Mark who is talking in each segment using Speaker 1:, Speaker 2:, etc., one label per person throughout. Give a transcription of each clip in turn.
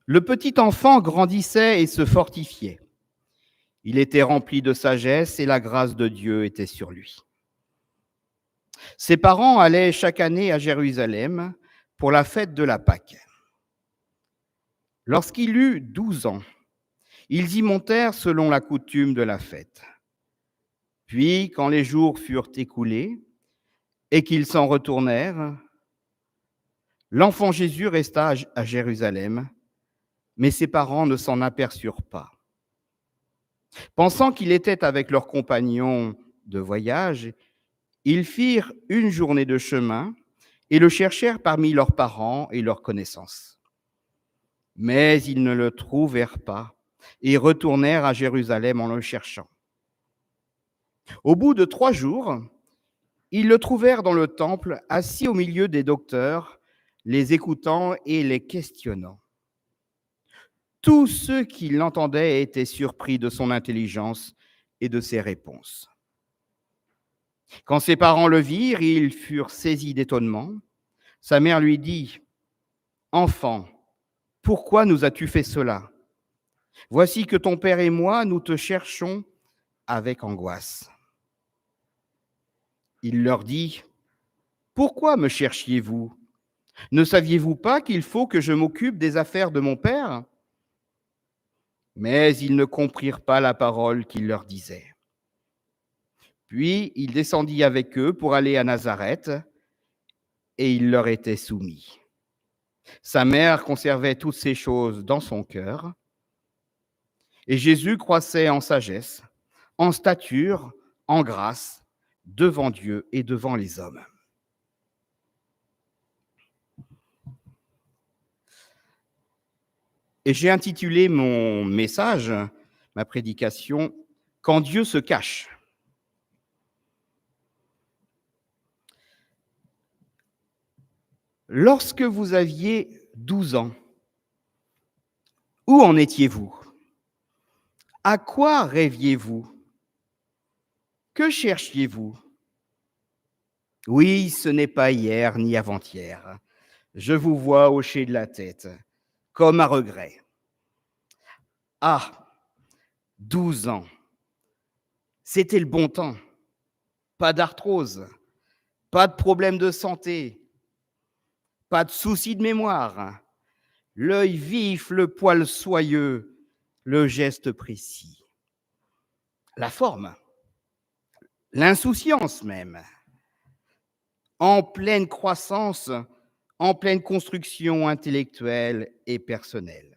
Speaker 1: Le petit enfant grandissait et se fortifiait. Il était rempli de sagesse et la grâce de Dieu était sur lui. Ses parents allaient chaque année à Jérusalem pour la fête de la Pâque. Lorsqu'il eut 12 ans, ils y montèrent selon la coutume de la fête. Puis, quand les jours furent écoulés et qu'ils s'en retournèrent, l'enfant Jésus resta à Jérusalem, mais ses parents ne s'en aperçurent pas. Pensant qu'il était avec leurs compagnons de voyage, ils firent une journée de chemin et le cherchèrent parmi leurs parents et leurs connaissances. Mais ils ne le trouvèrent pas et retournèrent à Jérusalem en le cherchant. Au bout de 3 jours, ils le trouvèrent dans le temple, assis au milieu des docteurs, les écoutant et les questionnant. Tous ceux qui l'entendaient étaient surpris de son intelligence et de ses réponses. Quand ses parents le virent, ils furent saisis d'étonnement. Sa mère lui dit : « Enfant, pourquoi nous as-tu fait cela ? Voici que ton père et moi, nous te cherchons avec angoisse. » Il leur dit : « Pourquoi me cherchiez-vous ? Ne saviez-vous pas qu'il faut que je m'occupe des affaires de mon père ? » Mais ils ne comprirent pas la parole qu'il leur disait. Puis il descendit avec eux pour aller à Nazareth, et il leur était soumis. Sa mère conservait toutes ces choses dans son cœur, et Jésus croissait en sagesse, en stature, en grâce, devant Dieu et devant les hommes. Et j'ai intitulé mon message, ma prédication, « Quand Dieu se cache ». Lorsque vous aviez 12 ans, où en étiez-vous ? À quoi rêviez-vous ? Que cherchiez-vous ? Oui, ce n'est pas hier ni avant-hier. Je vous vois hocher de la tête, comme à regret. Ah, 12 ans, c'était le bon temps. Pas d'arthrose, pas de problème de santé, pas de soucis de mémoire. L'œil vif, le poil soyeux, le geste précis. La forme, l'insouciance même. En pleine croissance, en pleine construction intellectuelle et personnelle.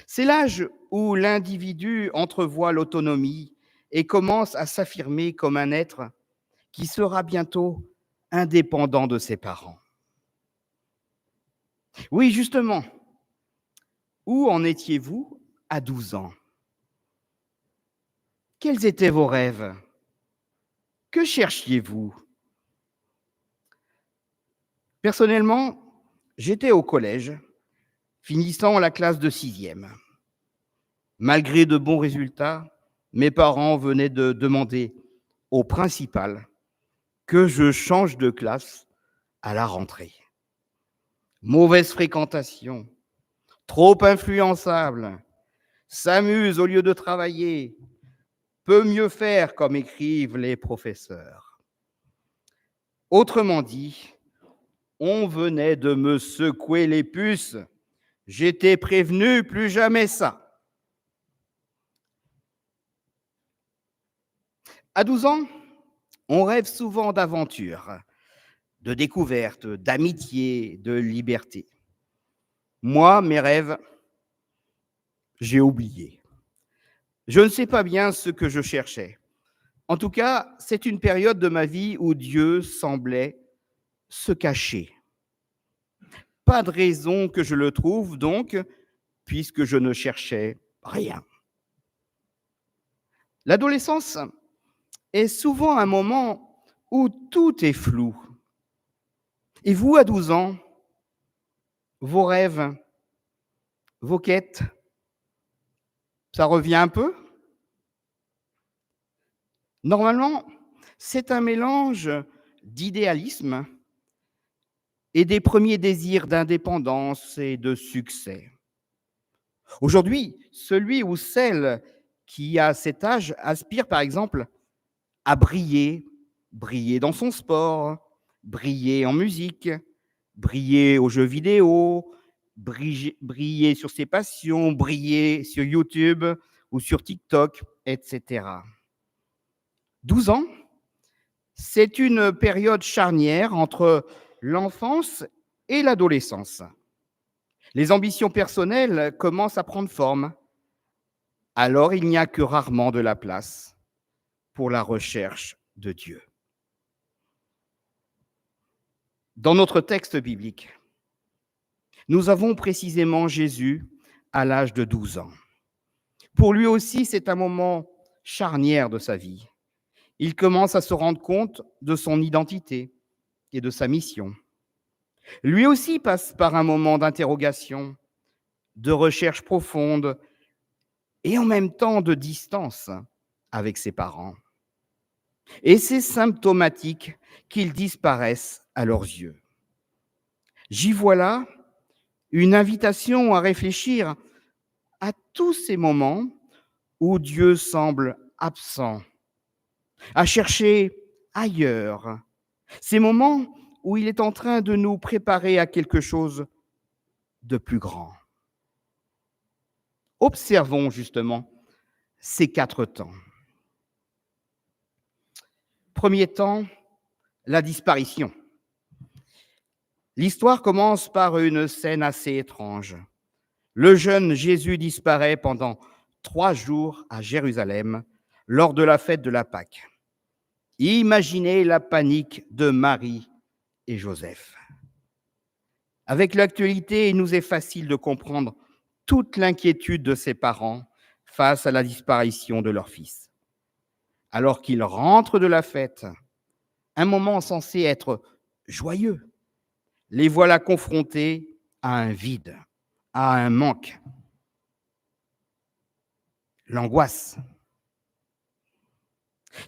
Speaker 1: C'est l'âge où l'individu entrevoit l'autonomie et commence à s'affirmer comme un être qui sera bientôt indépendant de ses parents. Oui, justement, où en étiez-vous à 12 ans ? Quels étaient vos rêves ? Que cherchiez-vous ? Personnellement, j'étais au collège, finissant la classe de 6e. Malgré de bons résultats, mes parents venaient de demander au principal que je change de classe à la rentrée. Mauvaise fréquentation, trop influençable, s'amuse au lieu de travailler, peut mieux faire, comme écrivent les professeurs. Autrement dit, on venait de me secouer les puces. J'étais prévenu, plus jamais ça. À 12 ans, on rêve souvent d'aventure, de découverte, d'amitié, de liberté. Moi, mes rêves, j'ai oublié. Je ne sais pas bien ce que je cherchais. En tout cas, c'est une période de ma vie où Dieu semblait se cacher. Pas de raison que je le trouve donc, puisque je ne cherchais rien. L'adolescence est souvent un moment où tout est flou. Et vous, à 12 ans, vos rêves, vos quêtes, ça revient un peu ? Normalement, c'est un mélange d'idéalisme et des premiers désirs d'indépendance et de succès. Aujourd'hui, celui ou celle qui a cet âge aspire par exemple à briller, briller dans son sport, briller en musique, briller aux jeux vidéo, briller sur ses passions, briller sur YouTube ou sur TikTok, etc. 12 ans, c'est une période charnière entre l'enfance et l'adolescence. Les ambitions personnelles commencent à prendre forme, alors il n'y a que rarement de la place pour la recherche de Dieu. Dans notre texte biblique, nous avons précisément Jésus à l'âge de 12 ans. Pour lui aussi, c'est un moment charnière de sa vie. Il commence à se rendre compte de son identité et de sa mission. Lui aussi passe par un moment d'interrogation, de recherche profonde et en même temps de distance avec ses parents. Et c'est symptomatique qu'ils disparaissent à leurs yeux. J'y vois là une invitation à réfléchir à tous ces moments où Dieu semble absent, à chercher ailleurs, ces moments où il est en train de nous préparer à quelque chose de plus grand. Observons justement ces 4 temps. Premier temps, la disparition. L'histoire commence par une scène assez étrange. Le jeune Jésus disparaît pendant 3 jours à Jérusalem lors de la fête de la Pâque. Imaginez la panique de Marie et Joseph. Avec l'actualité, il nous est facile de comprendre toute l'inquiétude de ces parents face à la disparition de leur fils. Alors qu'ils rentrent de la fête, un moment censé être joyeux, les voilà confrontés à un vide, à un manque. L'angoisse.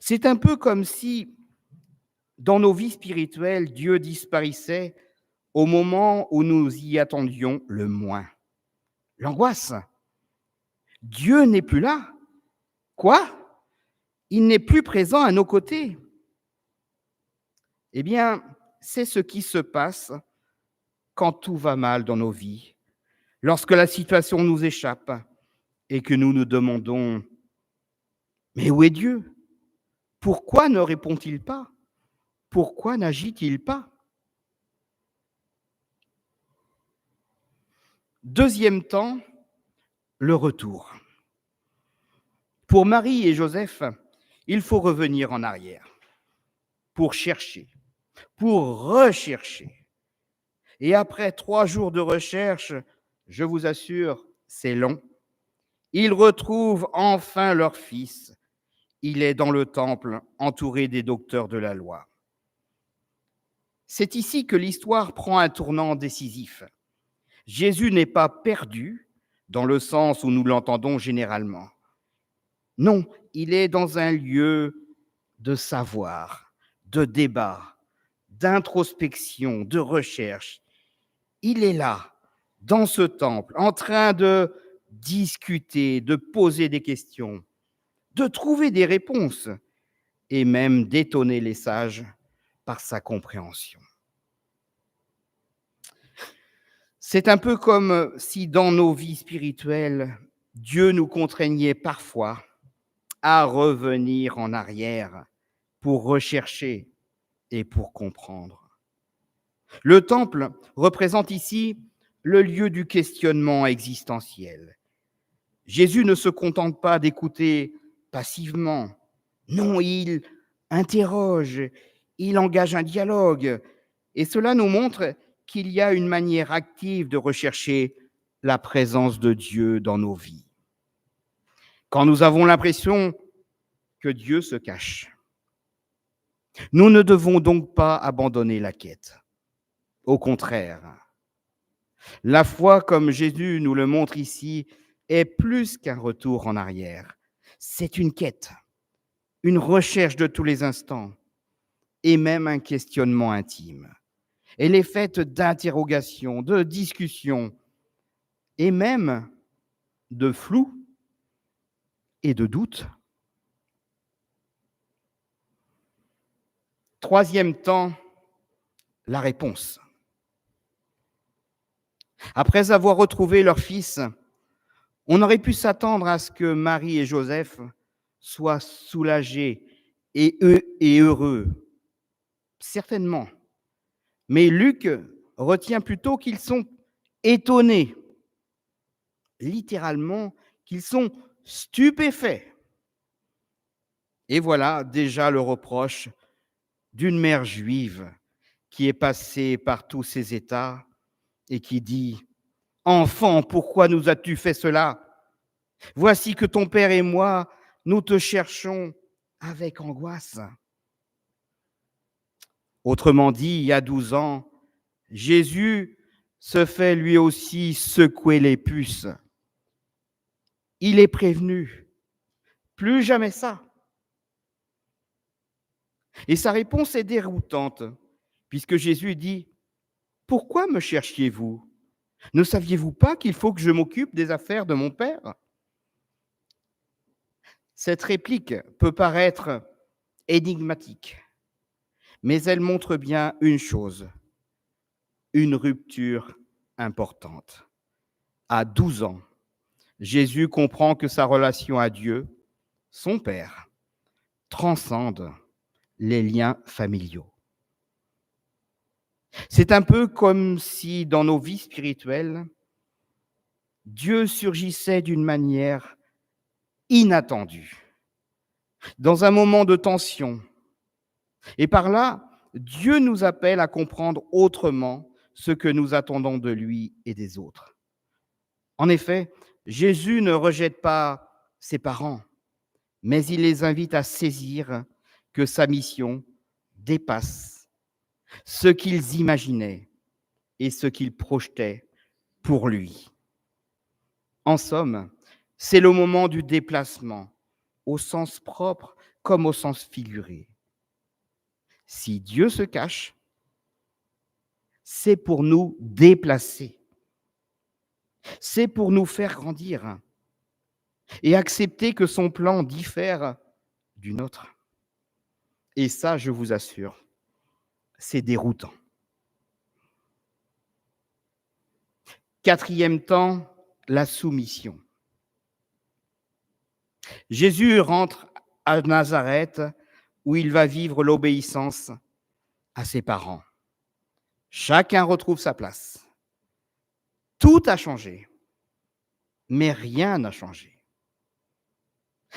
Speaker 1: C'est un peu comme si, dans nos vies spirituelles, Dieu disparaissait au moment où nous y attendions le moins. L'angoisse. Dieu n'est plus là. Quoi? Il n'est plus présent à nos côtés. Eh bien, c'est ce qui se passe quand tout va mal dans nos vies, lorsque la situation nous échappe et que nous nous demandons, mais où est Dieu? Pourquoi ne répond-il pas? Pourquoi n'agit-il pas? Deuxième temps, le retour. Pour Marie et Joseph, il faut revenir en arrière pour chercher, pour rechercher. Et après 3 jours de recherche, je vous assure, c'est long, ils retrouvent enfin leur fils. Il est dans le temple, entouré des docteurs de la loi. C'est ici que l'histoire prend un tournant décisif. Jésus n'est pas perdu dans le sens où nous l'entendons généralement. Non, il est dans un lieu de savoir, de débat, d'introspection, de recherche. Il est là, dans ce temple, en train de discuter, de poser des questions, de trouver des réponses et même d'étonner les sages par sa compréhension. C'est un peu comme si dans nos vies spirituelles, Dieu nous contraignait parfois à revenir en arrière pour rechercher et pour comprendre. Le temple représente ici le lieu du questionnement existentiel. Jésus ne se contente pas d'écouter passivement. Non, il interroge, il engage un dialogue. Et cela nous montre qu'il y a une manière active de rechercher la présence de Dieu dans nos vies. Quand nous avons l'impression que Dieu se cache, nous ne devons donc pas abandonner la quête. Au contraire, la foi, comme Jésus nous le montre ici, est plus qu'un retour en arrière. C'est une quête, une recherche de tous les instants et même un questionnement intime. Elle est faite d'interrogations, de discussions et même de flou et de doute. Troisième temps, la réponse. Après avoir retrouvé leur fils, on aurait pu s'attendre à ce que Marie et Joseph soient soulagés et heureux, certainement. Mais Luc retient plutôt qu'ils sont étonnés, littéralement, qu'ils sont stupéfaits. Et voilà déjà le reproche d'une mère juive qui est passée par tous ces états et qui dit: Enfant, pourquoi nous as-tu fait cela? Voici que ton père et moi, nous te cherchons avec angoisse. Autrement dit, il y a 12 ans, Jésus se fait lui aussi secouer les puces. Il est prévenu, plus jamais ça. Et sa réponse est déroutante, puisque Jésus dit: Pourquoi me cherchiez-vous? Ne saviez-vous pas qu'il faut que je m'occupe des affaires de mon Père? Cette réplique peut paraître énigmatique, mais elle montre bien une chose, une rupture importante. À 12 ans, Jésus comprend que sa relation à Dieu, son Père, transcende les liens familiaux. C'est un peu comme si dans nos vies spirituelles, Dieu surgissait d'une manière inattendue, dans un moment de tension. Et par là, Dieu nous appelle à comprendre autrement ce que nous attendons de lui et des autres. En effet, Jésus ne rejette pas ses parents, mais il les invite à saisir que sa mission dépasse ce qu'ils imaginaient et ce qu'ils projetaient pour lui. En somme, c'est le moment du déplacement, au sens propre comme au sens figuré. Si Dieu se cache, c'est pour nous déplacer, c'est pour nous faire grandir et accepter que son plan diffère du nôtre. Et ça, je vous assure, c'est déroutant. Quatrième temps, la soumission. Jésus rentre à Nazareth où il va vivre l'obéissance à ses parents. Chacun retrouve sa place. Tout a changé, mais rien n'a changé.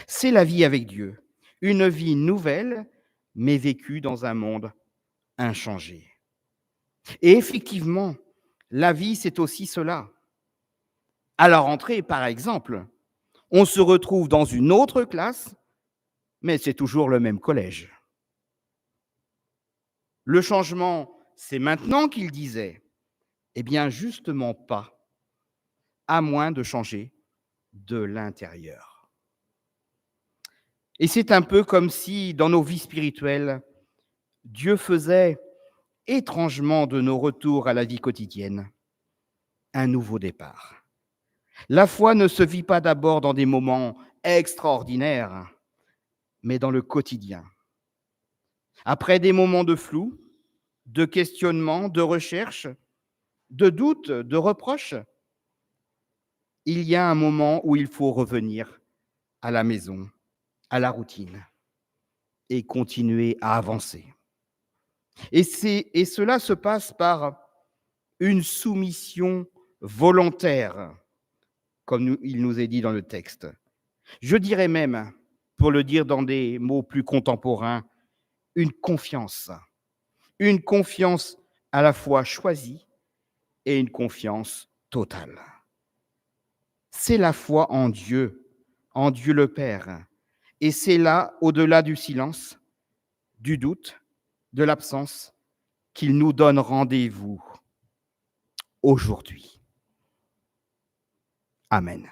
Speaker 1: C'est la vie avec Dieu, une vie nouvelle, mais vécue dans un monde inchangé. Et effectivement, la vie, c'est aussi cela. À la rentrée, par exemple, on se retrouve dans une autre classe, mais c'est toujours le même collège. Le changement, c'est maintenant qu'il disait. Eh bien, justement pas, à moins de changer de l'intérieur. Et c'est un peu comme si, dans nos vies spirituelles, Dieu faisait étrangement de nos retours à la vie quotidienne un nouveau départ. La foi ne se vit pas d'abord dans des moments extraordinaires, mais dans le quotidien. Après des moments de flou, de questionnement, de recherche, de doute, de reproche, il y a un moment où il faut revenir à la maison, à la routine, et continuer à avancer. Et cela se passe par une soumission volontaire, comme il nous est dit dans le texte. Je dirais même, pour le dire dans des mots plus contemporains, une confiance à la fois choisie et une confiance totale. C'est la foi en Dieu le Père. Et c'est là, au-delà du silence, du doute, de l'absence, qu'il nous donne rendez-vous aujourd'hui. Amen.